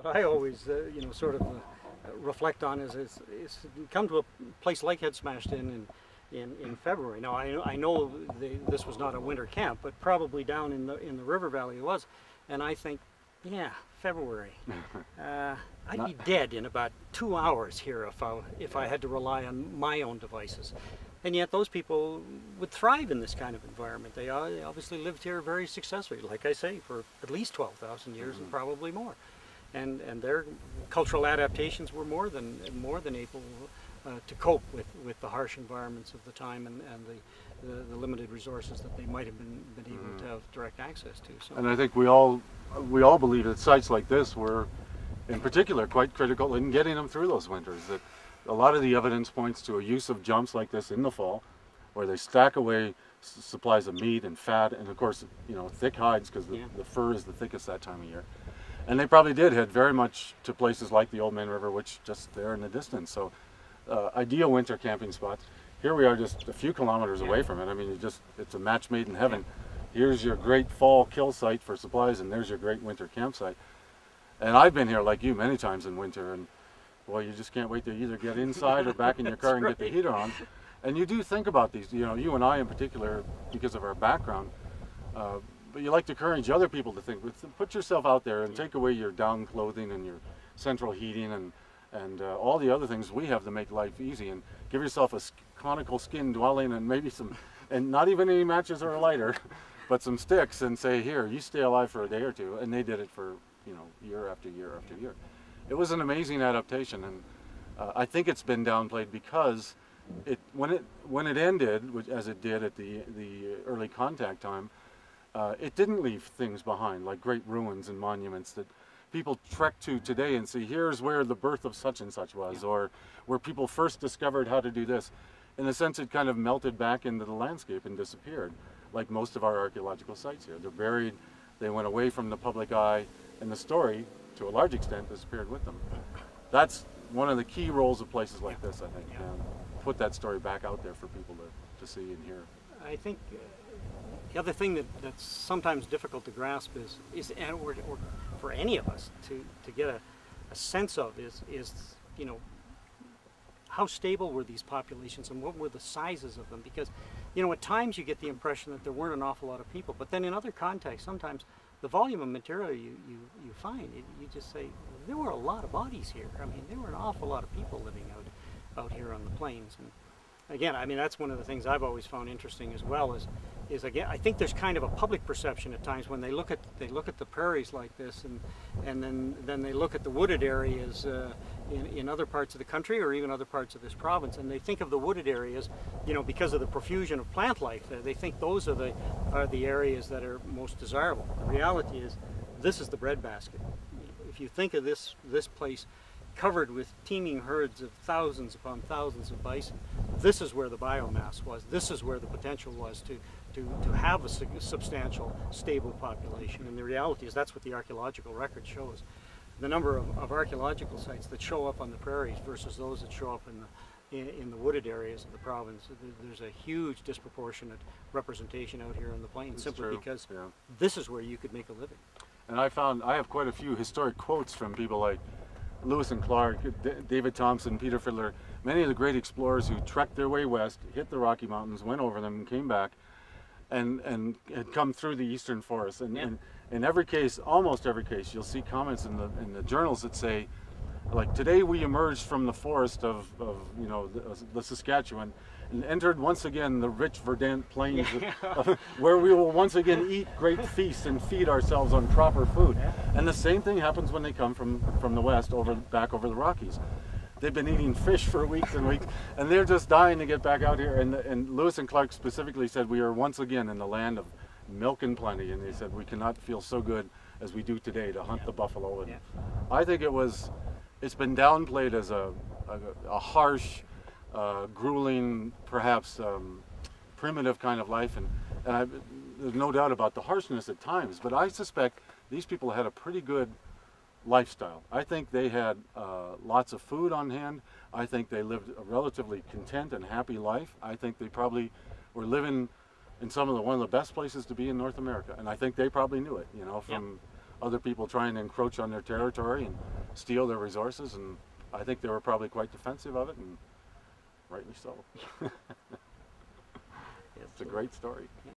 what I always, sort of reflect on is you come to a place like Head Smashed in February. Now I know this was not a winter camp, but probably down in the river valley it was, and I think, yeah, February. I'd be dead in about 2 hours here if I had to rely on my own devices. And yet those people would thrive in this kind of environment. They obviously lived here very successfully, like I say, for at least 12,000 years and probably more. And their cultural adaptations were more than able to cope with the harsh environments of the time and the limited resources that they might have been able to have direct access to. So. And I think we all believe that sites like this were, in particular, quite critical in getting them through those winters. That a lot of the evidence points to a use of jumps like this in the fall, where they stack away supplies of meat and fat, and of course, thick hides, because the fur is the thickest that time of year. And they probably did head very much to places like the Old Man River, which just there in the distance. So, ideal winter camping spots. Here we are, just a few kilometers away from it. I mean, it's a match made in heaven. Here's your great fall kill site for supplies, and there's your great winter campsite. And I've been here like you many times in winter, and boy, you just can't wait to either get inside or back in your car and get the heater on. And you do think about these, you and I in particular, because of our background, but you like to encourage other people to think, put yourself out there and take away your down clothing and your central heating and all the other things we have to make life easy, and give yourself a conical skin dwelling and maybe and not even any matches or a lighter, but some sticks, and say, here, you stay alive for a day or two. And they did it for, year after year after year. It was an amazing adaptation, and I think it's been downplayed because when it ended, which, as it did at the early contact time, it didn't leave things behind like great ruins and monuments that people trek to today and see, here's where the birth of such and such was, or where people first discovered how to do this. In a sense, it kind of melted back into the landscape and disappeared, like most of our archaeological sites here. They're buried, they went away from the public eye, and the story, to a large extent, disappeared with them. That's one of the key roles of places like this, I think, put that story back out there for people to see and hear. I think the other thing that's sometimes difficult to grasp is or for any of us to get a sense of is how stable were these populations and what were the sizes of them? Because at times you get the impression that there weren't an awful lot of people, but then in other contexts, sometimes the volume of material you find, you just say, there were a lot of bodies here. I mean, there were an awful lot of people living out here on the plains. And again, I mean, that's one of the things I've always found interesting as well is again, I think there's kind of a public perception at times when they look at the prairies like this, and then they look at the wooded areas in other parts of the country or even other parts of this province, and they think of the wooded areas, because of the profusion of plant life. They think those are the areas that are most desirable. The reality is, this is the breadbasket. If you think of this place covered with teeming herds of thousands upon thousands of bison, this is where the biomass was. This is where the potential was to have a substantial, stable population. And the reality is that's what the archaeological record shows. The number of archaeological sites that show up on the prairies versus those that show up in the wooded areas of the province, there's a huge disproportionate representation out here on the plains, simply because this is where you could make a living. And I have quite a few historic quotes from people like Lewis and Clark, David Thompson, Peter Fiddler, many of the great explorers who trekked their way west, hit the Rocky Mountains, went over them, and came back, and had come through the eastern forests. And in every case, almost every case, you'll see comments in the journals that say, like, today we emerged from the forest of the Saskatchewan and entered once again the rich verdant plains where we will once again eat great feasts and feed ourselves on proper food. And the same thing happens when they come from the west back over the Rockies. They've been eating fish for weeks and weeks, and they're just dying to get back out here. And Lewis and Clark specifically said, we are once again in the land of milk and plenty, and they said we cannot feel so good as we do today to hunt the buffalo. And I think it's been downplayed as a harsh, grueling, perhaps primitive kind of life, and there's no doubt about the harshness at times, but I suspect these people had a pretty good lifestyle. I think they had lots of food on hand. I think they lived a relatively content and happy life. I think they probably were living in one of the best places to be in North America, and I think they probably knew it, from other people trying to encroach on their territory and steal their resources, and I think they were probably quite defensive of it, and rightly so. It's a great story. Yeah.